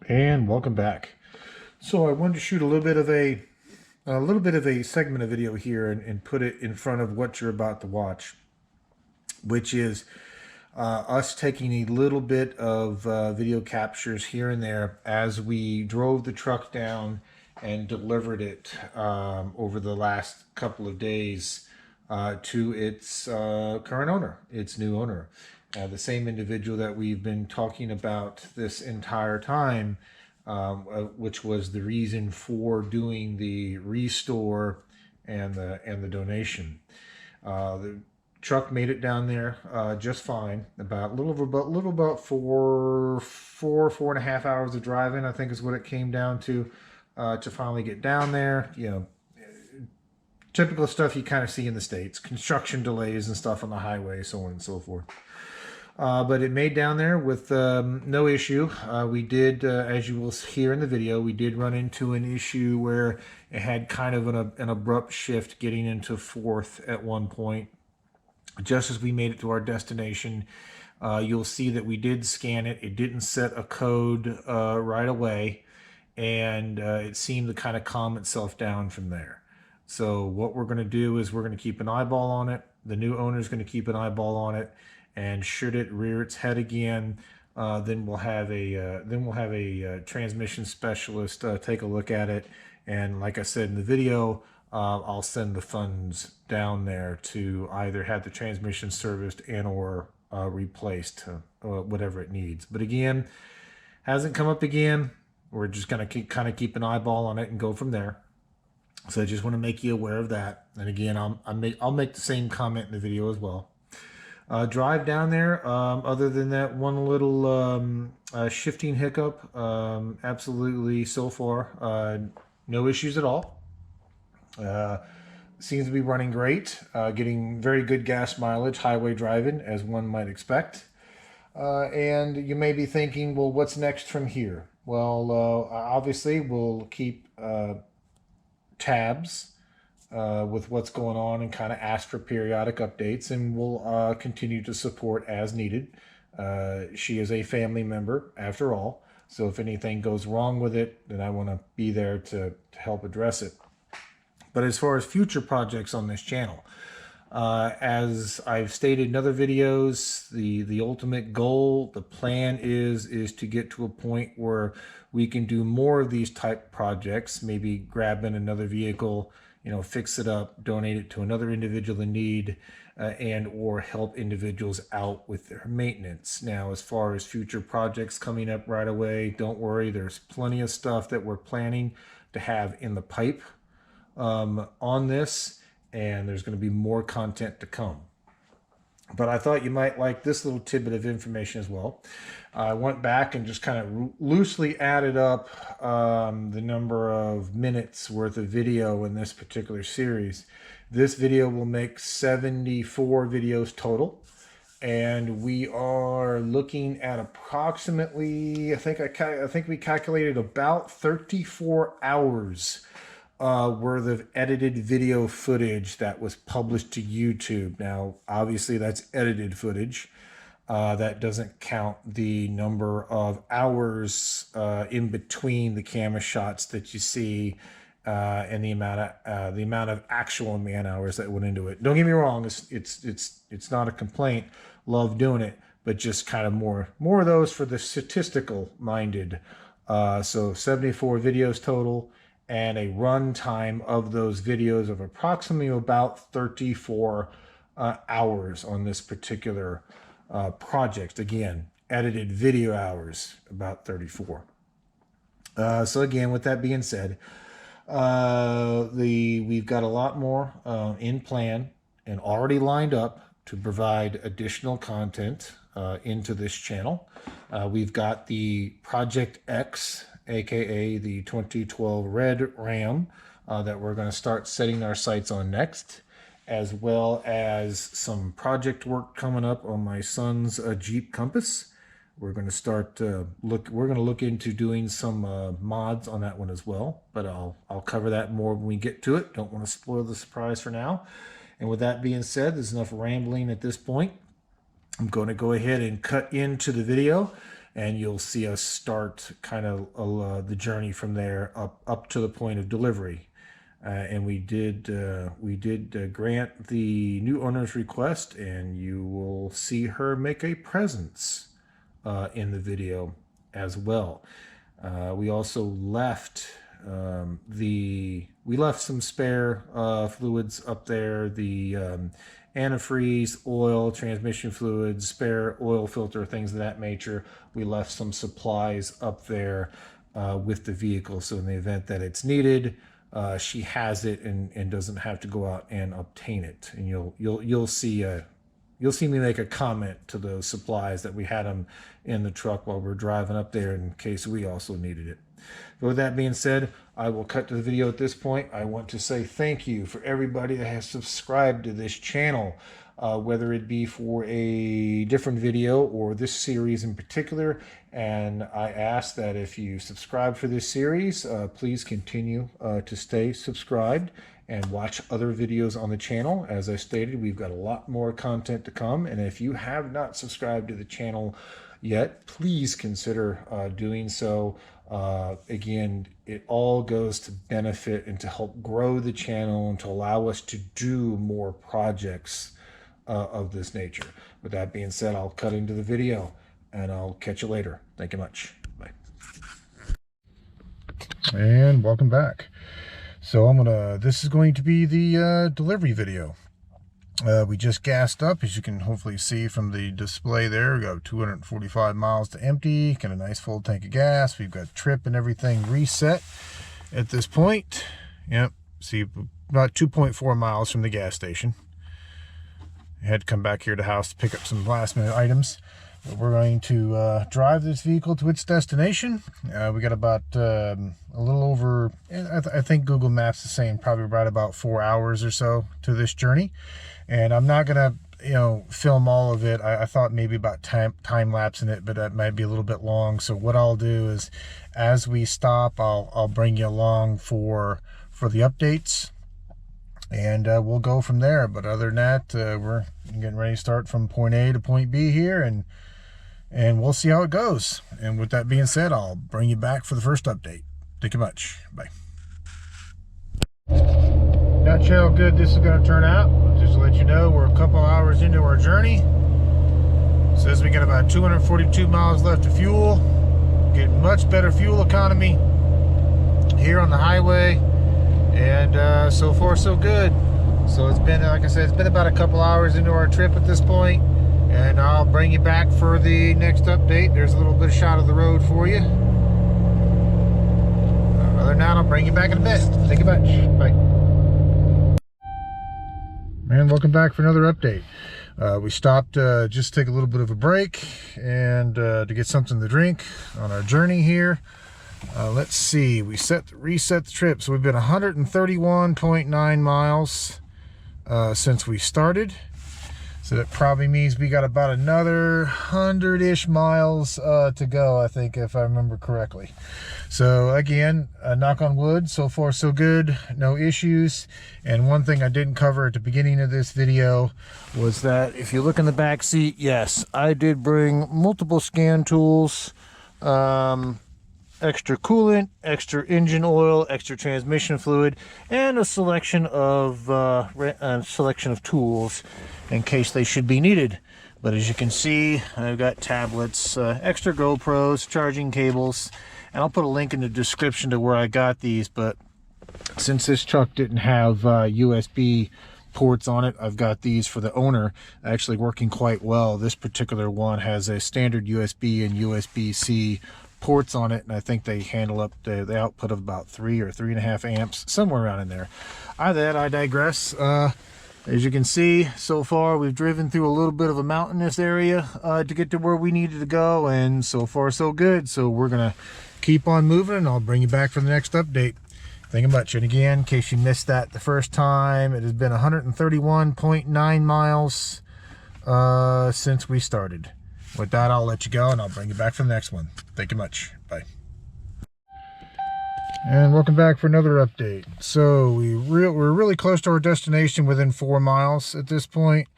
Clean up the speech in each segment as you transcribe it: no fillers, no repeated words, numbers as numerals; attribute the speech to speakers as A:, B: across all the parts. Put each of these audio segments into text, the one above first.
A: and welcome back. So I wanted to shoot a little bit of a segment of video here and put it in front of what you're about to watch, which is us taking a little bit of video captures here and there as we drove the truck down and delivered it over the last couple of days to its current owner, its new owner. The same individual that we've been talking about this entire time, which was the reason for doing the restore and the donation. The truck made it down there just fine. About four and a half hours of driving, I think, is what it came down to finally get down there. You know, typical stuff you kind of see in the States: construction delays and stuff on the highway, so on and so forth. But it made down there with no issue. We did, as you will hear in the video, we did run into an issue where it had kind of an abrupt shift getting into fourth at one point. Just as we made it to our destination, you'll see that we did scan it. It didn't set a code right away, and it seemed to kind of calm itself down from there. So what we're going to do is we're going to keep an eyeball on it. The new owner is going to keep an eyeball on it. And should it rear its head again, then we'll have a transmission specialist take a look at it. And like I said in the video, I'll send the funds down there to either have the transmission serviced and or replaced, whatever it needs. But again, hasn't come up again. We're just gonna keep an eyeball on it and go from there. So I just want to make you aware of that. And again, I'll make the same comment in the video as well. Drive down there, other than that one little shifting hiccup, absolutely so far no issues at all. Seems to be running great, getting very good gas mileage, highway driving, as one might expect. And you may be thinking, well, what's next from here? Well, obviously we'll keep tabs with what's going on and kind of ask for periodic updates, and we'll continue to support as needed. She is a family member after all, so if anything goes wrong with it, then I want to be there to help address it. But as far as future projects on this channel, as I've stated in other videos, the ultimate goal, the plan is to get to a point where we can do more of these type projects, maybe grabbing another vehicle, you know, fix it up, donate it to another individual in need, and or help individuals out with their maintenance. Now, as far as future projects coming up right away, don't worry, there's plenty of stuff that we're planning to have in the pipe on this, and there's going to be more content to come. But I thought you might like this little tidbit of information as well. I went back and just kind of loosely added up the number of minutes worth of video in this particular series. This video will make 74 videos total. And we are looking at approximately, I think we calculated about 34 hours worth of edited video footage that was published to YouTube. Now, obviously, that's edited footage. That doesn't count the number of hours in between the camera shots that you see, and the amount of actual man hours that went into it. Don't get me wrong; it's not a complaint. Love doing it, but just kind of more of those for the statistical minded. So 74 videos total, and a run time of those videos of approximately about 34 hours on this particular project. Again, edited video hours, about 34. So again, with that being said, we've got a lot more in plan and already lined up to provide additional content into this channel. We've got the Project X, aka the 2012 Red Ram, that we're going to start setting our sights on next, as well as some project work coming up on my son's Jeep Compass. We're going to start we're going to look into doing some mods on that one as well, but I'll cover that more when we get to it. Don't want to spoil the surprise for now. And with that being said, there's enough rambling at this point. I'm going to go ahead and cut into the video and you'll see us start kind of the journey from there up to the point of delivery. And we did grant the new owner's request, and you will see her make a presence in the video as well. We also left we left some spare fluids up there, the antifreeze, oil, transmission fluids, spare oil filter, things of that nature. We left some supplies up there with the vehicle, so in the event that it's needed, she has it and doesn't have to go out and obtain it. And you'll see me make a comment to those supplies that we had them in the truck while we're driving up there in case we also needed it. But with that being said, I will cut to the video at this point. I want to say thank you for everybody that has subscribed to this channel, whether it be for a different video or this series in particular. And I ask that if you subscribe for this series, please continue to stay subscribed and watch other videos on the channel. As I stated, we've got a lot more content to come, and if you have not subscribed to the channel yet, please consider doing so. Again, it all goes to benefit and to help grow the channel and to allow us to do more projects of this nature. With that being said, I'll cut into the video and I'll catch you later. Thank you much. Bye.
B: And welcome back. So this is going to be the delivery video. We just gassed up, as you can hopefully see from the display there. We got 245 miles to empty, got a nice full tank of gas. We've got trip and everything reset at this point. Yep, see, about 2.4 miles from the gas station. I had to come back here to the house to pick up some last minute items. But we're going to drive this vehicle to its destination. We got about a little over, I think Google Maps is saying probably right about 4 hours or so to this journey. And I'm not gonna, film all of it. I thought maybe about time lapsing it, but that might be a little bit long. So what I'll do is, as we stop, I'll bring you along for the updates, and we'll go from there. But other than that, we're getting ready to start from point A to point B here, and we'll see how it goes. And with that being said, I'll bring you back for the first update. Thank you much. Bye. Not sure how good this is going to turn out. Just to let you know, we're a couple hours into our journey. It says we got about 242 miles left of fuel. Getting much better fuel economy here on the highway, and so far so good. So it's been, like I said, it's been about a couple hours into our trip at this point, and I'll bring you back for the next update. There's a little bit of shot of the road for you. Other than that, I'll bring you back in a bit. Thank you much. Bye. And welcome back for another update. We stopped just to take a little bit of a break and to get something to drink on our journey here. Let's see, we reset the trip. So we've been 131.9 miles since we started. So that probably means we got about another 100-ish miles to go, I think, if I remember correctly. So again, knock on wood, so far so good, no issues. And one thing I didn't cover at the beginning of this video was that if you look in the back seat, yes, I did bring multiple scan tools, extra coolant, extra engine oil, extra transmission fluid, and a selection of tools in case they should be needed. But as you can see, I've got tablets, extra GoPros, charging cables, and I'll put a link in the description to where I got these. But since this truck didn't have USB ports on it, I've got these for the owner, actually working quite well. This particular one has a standard USB and USB-C ports on it, and I think they handle up the output of about 3 or 3.5 amps, somewhere around in there. I digress. As you can see, so far we've driven through a little bit of a mountainous area to get to where we needed to go, and so far so good. So we're gonna keep on moving, and I'll bring you back for the next update. Thank you much. And again, in case you missed that the first time, it has been 131.9 miles since we started. With that, I'll let you go, and I'll bring you back for the next one. Thank you much. Bye. And welcome back for another update. So we're really close to our destination, within 4 miles at this point.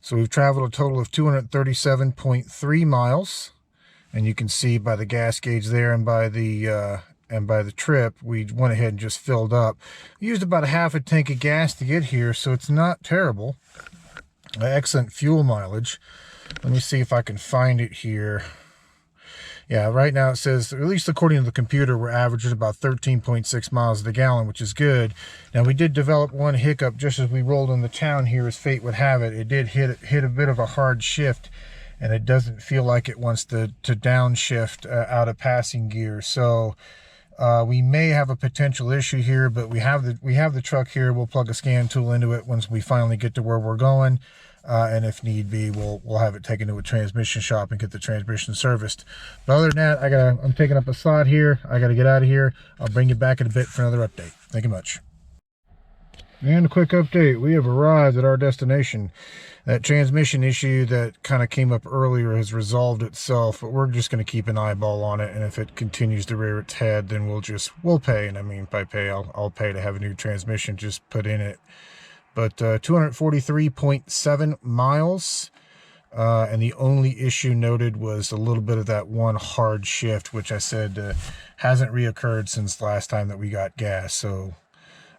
B: So we've traveled a total of 237.3 miles. And you can see by the gas gauge there and by the trip, we went ahead and just filled up. We used about a half a tank of gas to get here, so it's not terrible. Excellent fuel mileage. Let me see if I can find it here. Yeah, right now it says, at least according to the computer, we're averaging about 13.6 miles to the gallon, which is good. Now, we did develop one hiccup just as we rolled into town here, as fate would have it. It did hit a bit of a hard shift, and it doesn't feel like it wants to downshift out of passing gear. So we may have a potential issue here, but we have the truck here. We'll plug a scan tool into it once we finally get to where we're going. And if need be, we'll have it taken to a transmission shop and get the transmission serviced. But other than that, I'm taking up a slot here. I gotta get out of here. I'll bring you back in a bit for another update. Thank you much. And a quick update. We have arrived at our destination. That transmission issue that kind of came up earlier has resolved itself, but we're just going to keep an eyeball on it, and if it continues to rear its head, then we'll pay. And I mean, by pay, I'll pay to have a new transmission just put in it. But 243.7 miles, and the only issue noted was a little bit of that one hard shift, which I said hasn't reoccurred since the last time that we got gas. So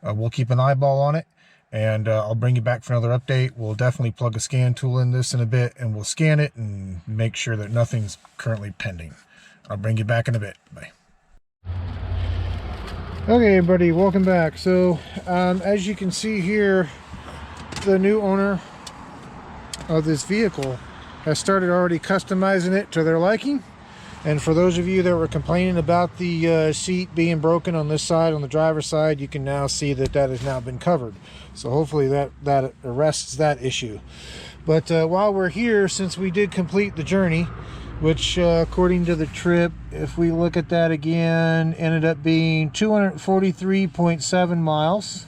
B: we'll keep an eyeball on it, and I'll bring you back for another update. We'll definitely plug a scan tool in this in a bit, and we'll scan it and make sure that nothing's currently pending. I'll bring you back in a bit. Bye. Okay, everybody, welcome back. So as you can see here, the new owner of this vehicle has started already customizing it to their liking. And for those of you that were complaining about the seat being broken on this side, on the driver's side, you can now see that that has now been covered. So hopefully that arrests that issue. But while we're here, since we did complete the journey, which according to the trip, if we look at that again, ended up being 243.7 miles.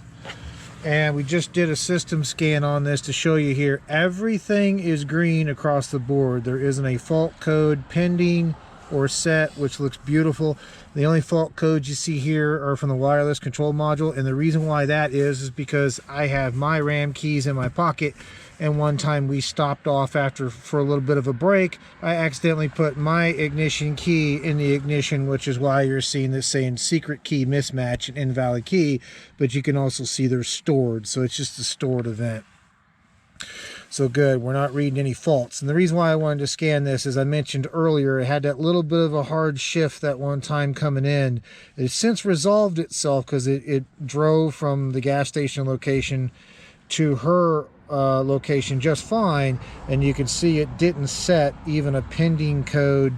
B: And we just did a system scan on this to show you here. Everything is green across the board. There isn't a fault code pending or set, which looks beautiful. The only fault codes you see here are from the wireless control module, and the reason why that is because I have my RAM keys in my pocket, and one time we stopped off for a little bit of a break. I accidentally put my ignition key in the ignition, which is why you're seeing this saying secret key mismatch and invalid key, but you can also see they're stored, so it's just a stored event. So good, we're not reading any faults. And the reason why I wanted to scan this, as I mentioned earlier, it had that little bit of a hard shift that one time coming in. It's since resolved itself because it drove from the gas station location to her location just fine. And you can see it didn't set even a pending code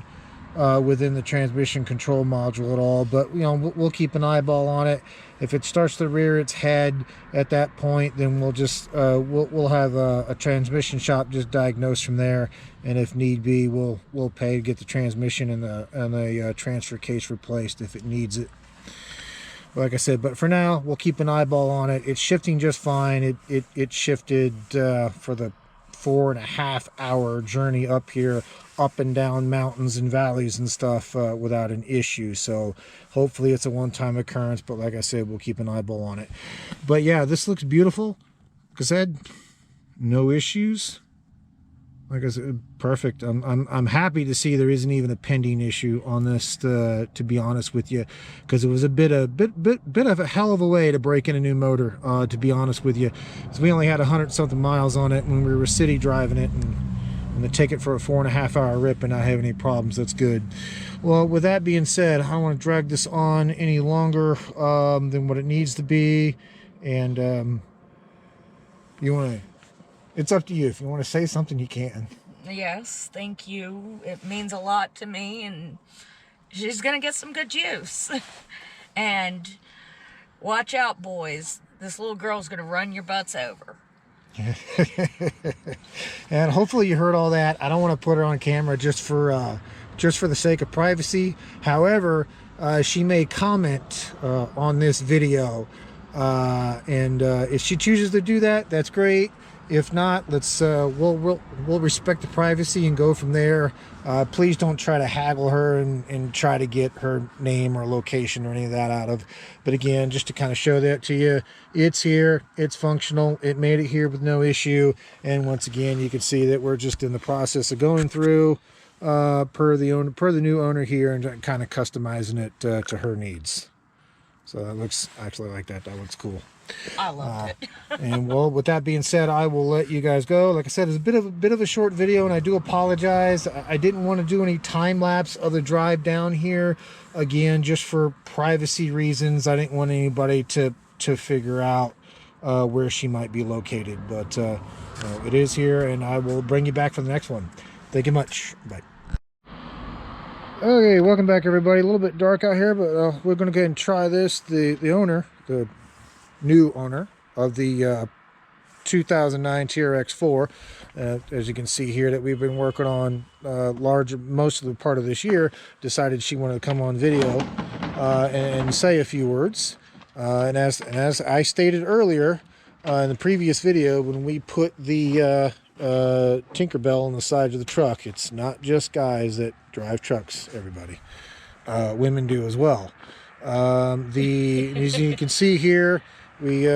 B: within the transmission control module at all. But you know, we'll keep an eyeball on it. If it starts to rear its head at that point, then we'll just we'll have a transmission shop just diagnose from there, and if need be, we'll pay to get the transmission and the transfer case replaced if it needs it. Like I said, but for now, we'll keep an eyeball on it. It's shifting just fine. It shifted for the 4.5 hour journey up here, up and down mountains and valleys and stuff without an issue. So hopefully it's a one-time occurrence, but like I said, we'll keep an eyeball on it. But yeah, this looks beautiful. Like I said, no issues. Like I said, perfect. I'm happy to see there isn't even a pending issue on this, to be honest with you, because it was a bit of a hell of a way to break in a new motor, to be honest with you. Because we only had 100-something miles on it when we were city driving it, and to take it for a 4.5 hour rip and not have any problems, that's good. Well, with that being said, I don't want to drag this on any longer than what it needs to be, and you want to. It's up to you. If you want to say something, you can.
C: Yes, thank you. It means a lot to me, and she's going to get some good juice. And watch out, boys. This little girl's going to run your butts over.
A: And hopefully you heard all that. I don't want to put her on camera just for the sake of privacy. However, she may comment on this video, and if she chooses to do that, that's great. If not, let's we'll respect the privacy and go from there. Please don't try to haggle her and try to get her name or location or any of that out of. But again, just to kind of show that to you, it's here, it's functional, it made it here with no issue. And once again, you can see that we're just in the process of going through
B: per the new owner here, and kind of customizing it to her needs. So that looks, actually, like that. That looks cool.
C: I loved it.
B: And well, with that being said, I will let you guys go. Like I said, it's a bit of a short video, and I do apologize. I didn't want to do any time lapse of the drive down here. Again, just for privacy reasons, I didn't want anybody to figure out where she might be located. But it is here, and I will bring you back for the next one. Thank you much. Bye. Okay, welcome back, everybody. A little bit dark out here, but we're going to go ahead and try this. The owner, the new owner of the 2009 trx4, as you can see here, that we've been working on most of the part of this year, decided she wanted to come on video and say a few words. And as I stated earlier in the previous video, when we put the Tinkerbell on the side of the truck, it's not just guys that drive trucks, everybody. Women do as well. As you can see here, we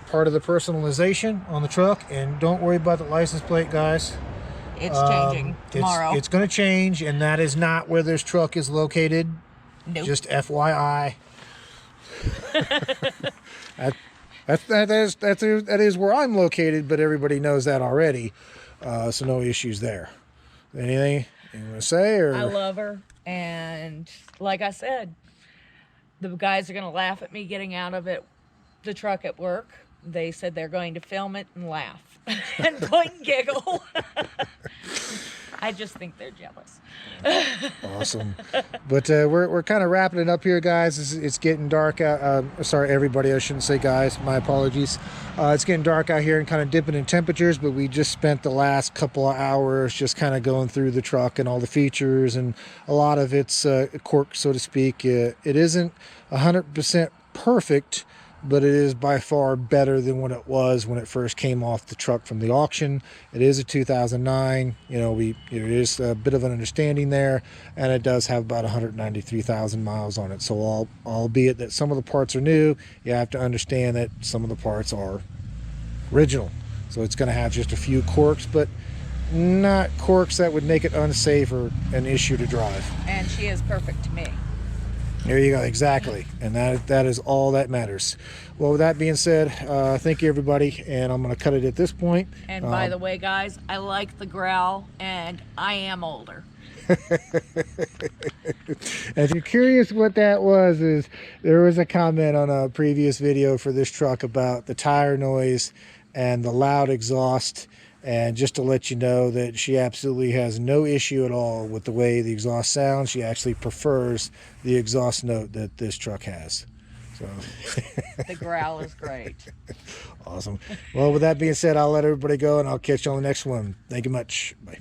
B: part of the personalization on the truck, and don't worry about the license plate, guys.
C: It's changing tomorrow.
B: It's going to change, and that is not where this truck is located.
C: Nope.
B: Just FYI. that is where I'm located, but everybody knows that already, so no issues there. Anything you want to say? Or
C: I love her, and like I said, the guys are going to laugh at me getting out of the truck at work. They said they're going to film it and laugh and point and giggle. I just think they're jealous.
B: Awesome. But we're kind of wrapping it up here, guys. It's getting dark out. Sorry, everybody. I shouldn't say guys. My apologies. It's getting dark out here and kind of dipping in temperatures, but we just spent the last couple of hours just kind of going through the truck and all the features, and a lot of it's quirk, so to speak. It isn't 100% perfect, but it is by far better than what it was when it first came off the truck from the auction. It is a 2009. There is a bit of an understanding there, and it does have about 193,000 miles on it. So albeit that some of the parts are new, you have to understand that some of the parts are original. So it's going to have just a few quirks, but not quirks that would make it unsafe or an issue to drive.
C: And she is perfect to me.
B: There you go, exactly. And that is all that matters. Well, with that being said, thank you, everybody, and I'm going to cut it at this point.
C: And by the way, guys, I like the growl, and I am older.
B: If you're curious what that was, is there was a comment on a previous video for this truck about the tire noise and the loud exhaust. And just to let you know that she absolutely has no issue at all with the way the exhaust sounds. She actually prefers the exhaust note that this truck has. So
C: The growl is great.
B: Awesome. Well, with that being said, I'll let everybody go, and I'll catch you on the next one. Thank you much. Bye.